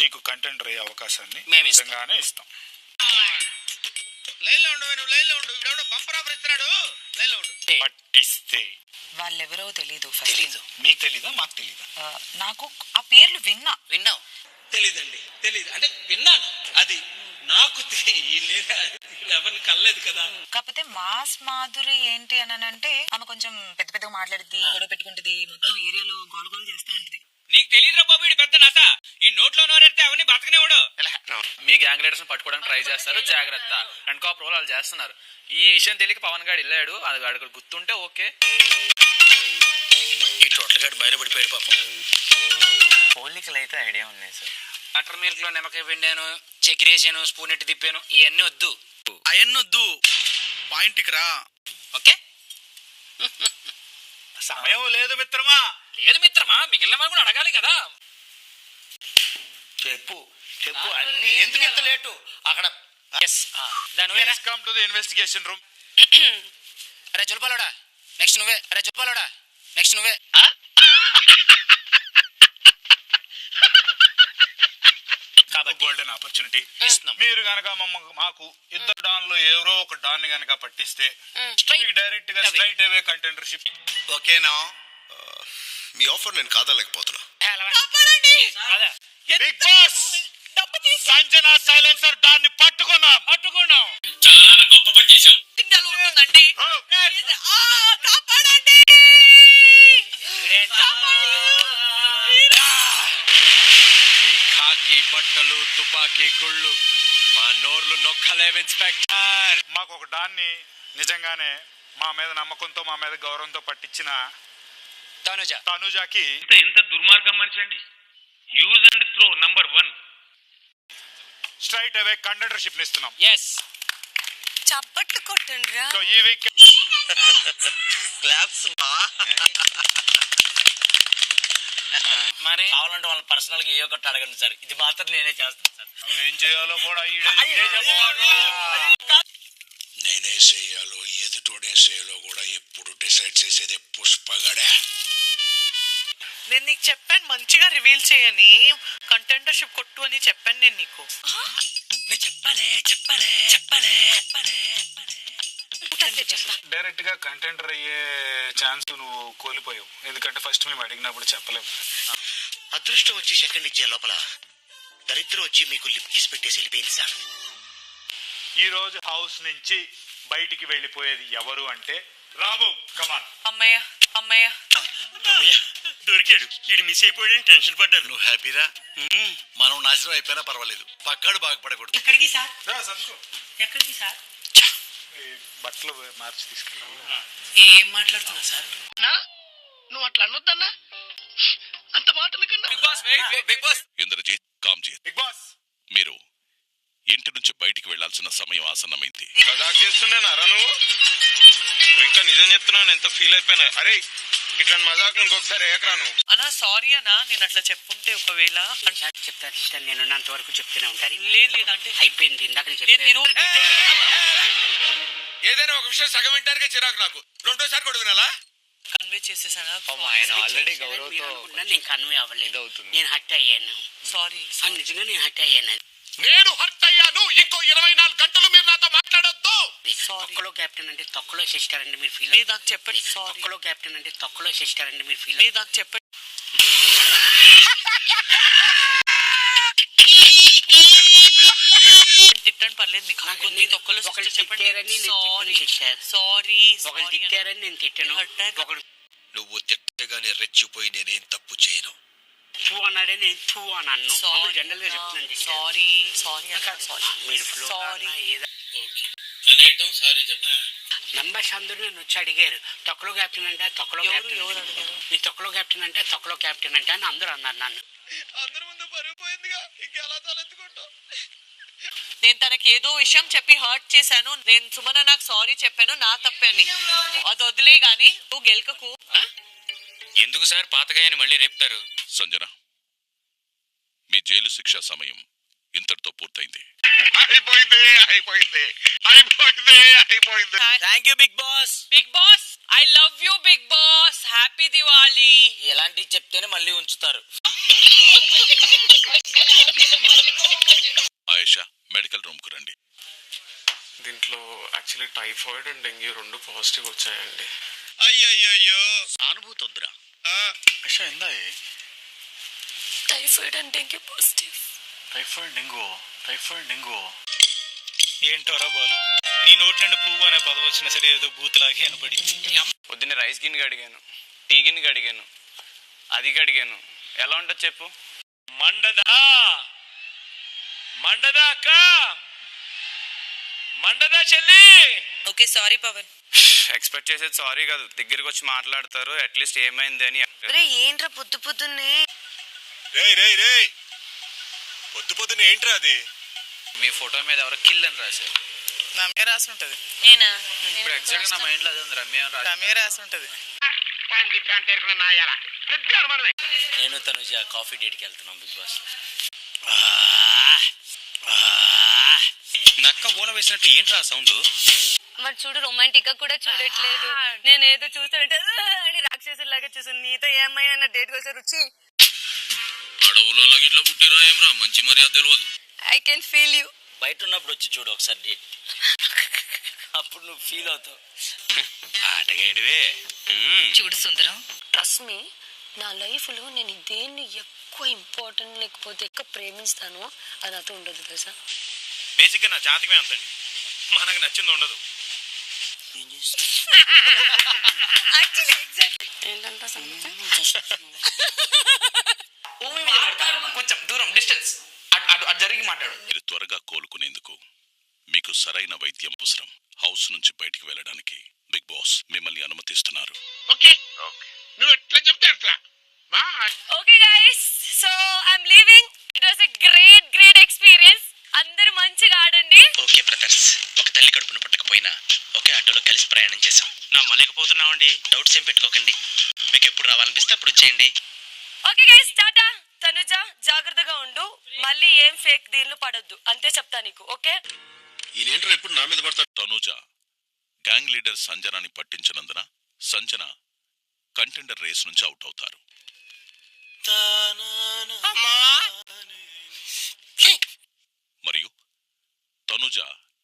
నీకు కంటెండర్ అయ్యే అవకాశాన్ని మేము నిజంగానే ఇస్తాం. లైన్లో ఉండు, నువ్వు లైన్లో ఉండు. ఇవిడెవడో బంపర్ ఆఫర్ ఇస్తున్నాడు, లైన్లో ఉండు. పట్టిస్తే వాళ్ళెవరో తెలీదు. మీకు తెలీదా? మాకు తెలీదా? నాకు ఆ పేర్లు విన్నావు? తెలీదండి, తెలీదు అంటే విన్నాను. అది నాకు ఎవరిని కలలేదు కదా. కాకపోతే మాస్ మాధురి ఏంటి అని అంటే ఆమె కొంచెం పెద్ద పెద్దగా మాట్లాడుద్ది, గొడవ పెట్టుకుంటది, మొత్తం ఏరియాలో గోల గోల చేస్తా ఉంటది. నీకు తెలియదురా బాబు, ఇడు పెద్ద నస. ఈ నోట్లో నోరెడితే అవన్నీ బతకనేవాడు. మీ గ్యాంగ్ లీడర్స్ పట్టుకోవడానికి ట్రై చేస్తారు, జాగ్రత్త. అండ్ కాప్ రోల్ వాళ్ళు చేస్తున్నారు. ఈ విషయం తెలియక పవన్ గారు వెళ్ళాడు, అది అక్కడ గుర్తుంటే ఓకే. ఈ టోటల్ గాడు బయటపడిపోయాడు పాపం. పోలికలు అయితే ఐడియా ఉన్నాయి సార్. బటర్ మిల్క్ లో నిమ్మకాయ పిండాను, చక్కెర వేసాను, స్పూన్ ఎట్టి తిప్పాను. ఇవన్నీ వద్దు, అవన్నీ వద్దు. పాయింట్కి రా. ఓకే, సమయం లేదు మిత్రమా. లేదు మిత్రమా, మిగిలిన వాళ్ళు కూడా అడగాలి కదా. చెప్పు చెప్పు అన్ని. ఎందుకు ఇంత లేటు అక్కడ? Please come to the investigation room. అరే జుల్పాలోడా, నెక్స్ట్ నువ్వే. అరే జుల్పాలోడా, నెక్స్ట్ నువ్వే. గోల్డెన్ ఆపర్చునిటీ మీరు గనక మాకు ఇద్దరు డాన్ లో ఎవరో ఒక డాన్ గనక పట్టిస్తే డైరెక్ట్ గా స్ట్రైట్ అవే కంటెండర్షిప్. ఓకేనా? మీ ఆఫర్ నేను కాదలేకపోతున్నా. Big boss Sanjana silencer don ని పట్టుకున్నాం. చాలా గొప్ప పని చేశావు. ఖాకీ బట్టలు, తుపాకీ గుళ్ళు, మా నోర్లు నొక్కలేవు ఇన్స్పెక్టర్. మాకు ఒక డాన్ని నిజంగానే మా మీద నమ్మకంతో, మా మీద గౌరవంతో పట్టించిన తనుజాకి ఎంత దుర్మార్గం మనిషి అండి. Use and throw number 1 straight away contendership ఇస్తున్నాం. చప్పట్లు కొట్టండి. సో ఈ వీక్ క్లాప్స్ మరి కావాలంటే వాళ్ళ పర్సనల్ గా ఏ ఒక్కటి అడగండి సార్. ఇది మాత్రం నేనే చేస్తాను సార్. ఏం చేయాలో కూడా నేనే చేయాలో ఎదుటోడే చేయాలో కూడా ఎప్పుడు డిసైడ్ చేసేదే పుష్పగడే. నేను నీకు చెప్పాను మంచిగా రివీల్ చేయని, కంటెండర్షిప్ కొట్టు అని చెప్పాను నేను నీకు. డైరెక్ట్ గా కంటెండర్ అయ్యే ఛాన్స్ నువ్వు కోల్పోయావు. ఎందుకంటే ఫస్ట్ మేము అడిగినప్పుడు చెప్పలేము. అదృష్టం వచ్చి సెకండ్ ఇచ్చే లోపల దరిద్రం వచ్చి మీకు లిప్ కిస్ పెట్టేసి వెళ్ళిపోయింది సార్. ఈ రోజు హౌస్ నుంచి బయటికి వెళ్ళిపోయేది ఎవరు అంటే రాబు. కమాన్. అమ్మయ్య అమ్మయ్య దొరికాడు. వీడు మిస్ అయిపోయాడని టెన్షన్ పడ్డారు. నువ్వు హ్యాపీరా? మనం నాశనం అయిపోయినా పర్వాలేదు, పక్కాడు బాగుపడకూడదు. ఎక్కడికి సార్? ఎక్కడికి సార్? బట్టలు మార్చి తీసుకెళ్ళాము. ఏం మాట్లాడుతున్నా సార్? నువ్వు అట్లా అనొద్దన్నా, అంత మాటల కన్నా. Big boss Indrajit, Kamjit, big boss మీరు ఇంటి నుంచి బయటికి వెళ్లాల్సిన సమయం ఆసన్నమైంది. చేస్తున్నారా నువ్వు? ఇంకా నిజం చెప్తున్నాను, ఎంత ఫీల్ అయిపోయినా. అరే ఇట్లా మజాకులు ఇంకొకసారి ఏకరాను. అన్నా సారీ అన్నా, నేను అట్లా చెప్పుంటే ఒకవేళ. చెప్తాను, నేను ఉన్నంత వరకు చెప్తూనే ఉంటాను. లేదు అంటే అయిపోయింది. ఇందాక ఏదైనా ఒక విషయం సగం వింటానికే చిరాకు నాకు. రెండోసారి కూడా వినాలా? కన్వే చేసేసాను. ఆయన ఆల్రెడీ గౌరవంతో నేను కన్వే అవ్వలేదు. నేను హర్ట్ అయ్యాను. సారీ. నిజంగా నేను హర్ట్ అయ్యాను. నేను హర్ట్ అయ్యాను. ఇంకో 24 గంటలు మీరు నాతో మాట్లాడొద్దు. తొక్కలో కెప్టెన్ అంటే తొక్కలో సిస్టర్ అంటే మీరు ఫీల్. లేదు నాకు చెప్పండి. తొక్కలో కెప్టెన్ అంటే తొక్కలో సిస్టర్ అంటే మీరు ఫీల్. లేదు నాకు చెప్పండి. తిట్టండి పర్లేదు, మీకు తొక్కలో చెప్పండి. సారీ. ఒకరు తిట్టారని నేను తిట్టాను. నువ్వు తిట్టగానే రెచ్చిపోయి నేనేం తప్పు చేయను. టూ అన్నాడే, నేను టూ అన్నాను. జనరల్ గా చెప్తున్నాను. సారీ సారీ మీరు సారీ. మెంబర్స్ అందరూ నన్ను వచ్చి అడిగారు, తొక్కలో కెప్టెన్ అంటే తొక్కలో కెప్టెన్, మీ తొక్కలో కెప్టెన్ అంటే తొక్కలో కెప్టెన్ అంటే అని అందరూ అన్నారు నన్ను. అందరి ముందు పరిగిపోయిందిగా, ఇంకెలా తలెత్తుకుంటావు? నేను తనకి ఏదో విషయం చెప్పి హర్ట్ చేశాను. నేను సుమన నాకు సారీ చెప్పాను, నా తప్పని. అది వదిలే గాని నువ్వు గెలకకు. ఎందుకు సార్ పాతగాయని మళ్ళీ రేపుతారు? సంజన, మీ జైలు శిక్ష సమయం ఇంతటితో పూర్తయింది. Thank you Bigg Boss. Bigg Boss I love you Bigg Boss. Happy Diwali. ఎలాంటివి చెప్తేనే మళ్ళీ ఉంచుతారు. టైఫాయిడ్ అండ్ డెంగ్యూ 2 పాజిటివ్ వచ్చాయండి. అయ్యయ్యో సానుభూతి వద్దురా. Typhoid and dengue positive. Typhoid dengue ఏంటోరా బాలు, నీ నోటి నుండి పువ్వు అనే పదం వచ్చినా సరే ఏదో బూతులాగే వినపడింది. పొద్దున్న రైస్ గిన్నె అడిగాను, టీ గిన్నె అడిగాను, అది అడిగాను. ఎలా ఉంటుంది చెప్పు? మండదా అక్క, మండదా చెల్లి. Okay sorry Pavan. ఎక్స్పెక్ట్ చేసేది సారీ కాదు, దగ్గరికి వచ్చి మాట్లాడతారు అట్లీస్ట్ ఏమైంది అని. రే ఏంట్రా పొద్దున్నే? రే పొద్దున ఏంట్రా అది? మీ ఫోటో మీద ఎవరో కిల్ అని రాశారు. నా మీద రాసి ఉంటది. నేనా? ఇప్పుడు ఎగ్జాక్ట్ నా మైండ్ లో అదే ఉంది. రమ్య నా మీద రాసి ఉంటది. నేను తనుజ కాఫీ డేట్కి వెళ్తున్నాం బిగ్ బాస్. నక్క ఓల వేసినట్టు ఏంట్రా సౌండ్? మరి చూడు, రొమాంటిక్ గా కూడా చూడట్లేదు. నేను ఏదో చూస్తానంటే అని రాక్షసులాగా చూసాను. నీతో ఏమైనా డేట్ కోసం రుచి. అడవులలో ఇట్లా పుట్టిరా ఏమ్రా, మంచి మర్యాద తెలియదు. I can feel you. బయట ఉన్నప్పుడు వచ్చి చూడు ఒకసారి డేట్, అప్పుడు నువ్వు ఫీల్ అవుతావు. ఆటగాడివే. చూడు సుందరం, ట్రస్ట్ మీ, నా లైఫ్ లో నేను దేన్ని ఎక్కువ ఇంపార్టెంట్ లేకపోతే ఎక్కువ ప్రేమిస్తాను అది నాతో ఉండదు తెలుసా. బేసిక్ గా నా జాతకమే అంతండి, మనకు నచ్చింది ఉండదు. ఏం చేస్తావు? ఏంటంటే కొంచెం దూరం డిస్టెన్స్ అటు జరిగి మాట్లాడు. మీరు త్వరగా కోలుకునేందుకు మీకు సరైన వైద్యం అవసరం. హౌస్ నుంచి బయటికి వెళ్ళడానికి బిగ్ బాస్ మిమ్మల్ని అనుమతిస్తున్నారు. నువ్వు ఎట్లా చెప్తే అట్లా. Okay guys, so I'm leaving. It was a great experience. అందరూ మంచిగా ఆడండి. ఓకే బ్రదర్స్, ఒక తల్లి కడుపున పుట్టకపోయినా ఒకే ఆటోలో కలిసి ప్రయాణం చేశాం. నా మళ్ళీకపోతున్నామండి, డౌట్స్ ఏం పెట్టుకోకండి. మీకు ఎప్పుడు రావాలనిపిస్తే అప్పుడు వచ్చేయండి. Okay guys, Tata. తనుజ జాగ్రత్తగా ఉండు, మళ్ళీ ఏం ఫేక్ దీనిలో పడొద్దు, అంతే చెప్తా నీకు. ఓకే, ఈయనేంట్రా ఇప్పుడు నా మీద పడతాడు? తనూజ గ్యాంగ్ లీడర్ సంజనాని పట్టించినందున సంజన కంటెండర్ రేస్ నుంచి అవుట్ అవుతారు. మరియు తనూజ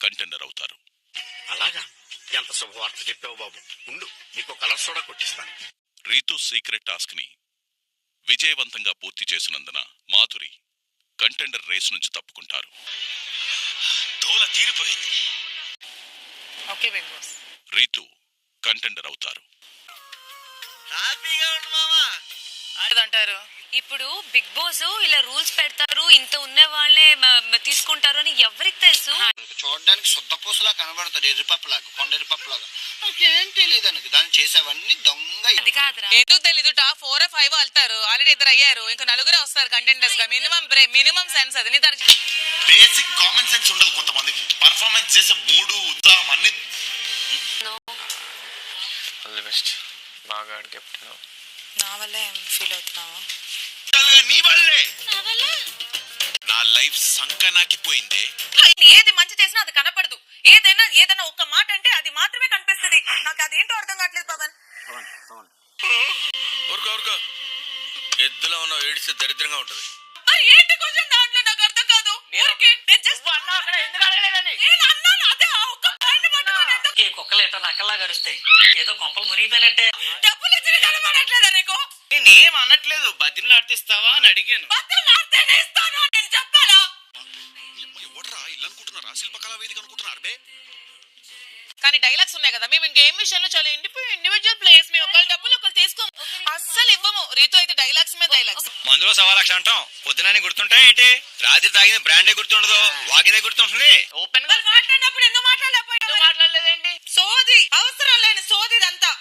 కంటెండర్ అవుతారు. అలాగా, ఎంత శుభవార్త చెప్పావు బాబు. ఉండు, నీకు కలర్ సోడా కొట్టిస్తాను. రీతు సీక్రెట్ టాస్క్ ని విజయవంతంగా పూర్తి చేసినందున మాధురి కంటెండర్ రేస్ నుంచి తప్పుకుంటారు. తోల తీరిపోయింది. Okay Bigg Boss. Ritu contender అవుతారు. హ్యాపీగా ఉండు మామా అంటారు. ఇప్పుడు బిగ్ బాస్ ఇలా రూల్స్ పెడతారు, ఇంత ఉన్న వాళ్ళే తీసుకుంటారు అని ఎవరికి తెలుసు? చూడడానికి శుద్ధపూసలా కనబడతాడు, ఎర్రిపప్పులాగా, కొండ ఎర్రిపప్పులాగా. నాకేం తెలియదు అనుకు దాన్ని చేసేవన్నీ దొంగ. అది కాదురా, ఎందుకు తెలీదుట. 4 or 5 వెళ్తారు, ఆల్రెడీ 2 అయ్యారు, ఇంకా 4 వస్తారు కంటెండర్స్ గా. మినిమం సెన్స్ అది. బేసిక్ కామన్ సెన్స్ ఉండదు కొంతమందికి. పర్ఫార్మెన్స్ చేసే మూడు ఉత్సాహం అన్ని. All the best. బాగా కెప్టెన్. నా వల్ల ఏం ఫీల్ అవుతున్నావా? నీ వల్లే నా లైఫ్ సంకనాకిపోయిందే. ఏది మంచి చేసినా అది కనపడదు. ఏదైనా ఒక్క మాట అంటే అది మాత్రమే కనిపిస్తుంది. నాకు అదేంటో అర్థం కావట్లేదు పవన్. ఊరుకో ఎద్దులో ఉన్న ఏడిస్తే దరిద్రంగా ఉంటది. మరి ఏంటి కొంచెం దాంట్లో నాకు అర్థం కాదు. ఈ కుక్కలు ఎట్లా నక్కల్లా గడుస్తాయి, ఏదో కొంపలు మునిగిపోయినట్టే. డబ్బులు ఇచ్చి కనపడట్లేదా నీకు? నేనేం అనట్లేదు, బతిని ఆర్తిస్తావా అని అడిగాను. నేను చెప్పాలా? ఎవడరా ఇల్లు అనుకుంటున్నారా, శిల్పకళా వేదిక అనుకుంటున్నారు బే. కానీ డైలాగ్స్ ఉన్నాయి కదా. మేము ఇంకేం విషయంలో చాలా ఇండివిజువల్ ప్లేస్. మేము ఒకళ్ళు డబ్బులు ఒకళ్ళు తీసుకోము, అస్సలు ఇవ్వము. రీతు అయితే డైలాగ్స్ మీద డైలాగ్స్. మందులో 1,00,000 అంటాం, పొద్దునని గుర్తుంటాయి ఏంటి? రాత్రి తాగిన బ్రాండే గుర్తుండదు, వాగిదే గుర్తుంటుంది. ఓపెన్ గా మాట్లాడినప్పుడు ఎందుకు మాట్లాడలేదేంటి? సోది, అవసరం లేని సోది ఇదంతా.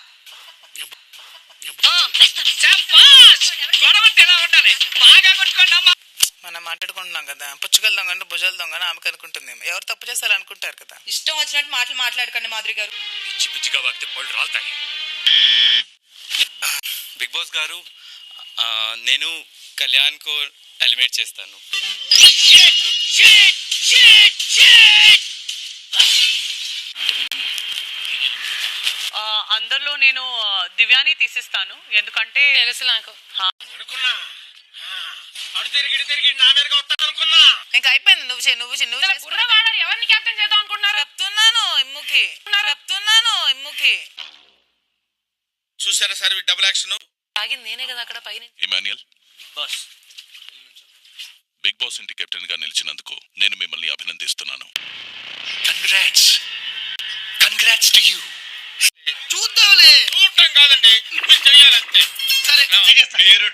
మనం మాట్లాడుకుంటున్నాం కదా, పుచ్చుకల దొంగ భుజాల దొంగ ఆమెకు అనుకుంటుంది. ఎవరు తప్పు చేస్తారు అనుకుంటారు కదా. ఇష్టం వచ్చినట్టు మాట్లాడకండి మాధురి గారు. పిచ్చిగా వాగితే పళ్ళు రాలుతాయి. బిగ్ బాస్ గారు, నేను కళ్యాణ్ కు ఎలిమినేట్ చేస్తాను. అందరిలో నేను దివ్యాని తీసిస్తాను, ఎందుకంటే తెలుసు నాకు. ఇంకా అయిపోయింది. నువ్వు బుర్ర వాడారు. ఎవరిని క్యాప్టెన్ చేద్దాం అనుకున్నారు చెప్తున్నాను. ఇమ్ముకి చెప్తున్నాను ఇమ్ముకి. చూసారా సార్ డబుల్ యాక్షన్. తాగింది నేనే కదా అక్కడ పైన. ఇమాన్యుయల్, బాస్ బిగ్ బాస్ ఇంటి కెప్టెన్ గా నిలిచినందుకు నేను మిమ్మల్ని అభినందిస్తున్నాను. Congrats to you. చూద్దాంలే. చూడటం కాదండి, మీరు చెయ్యాలంతే. సరే మీరు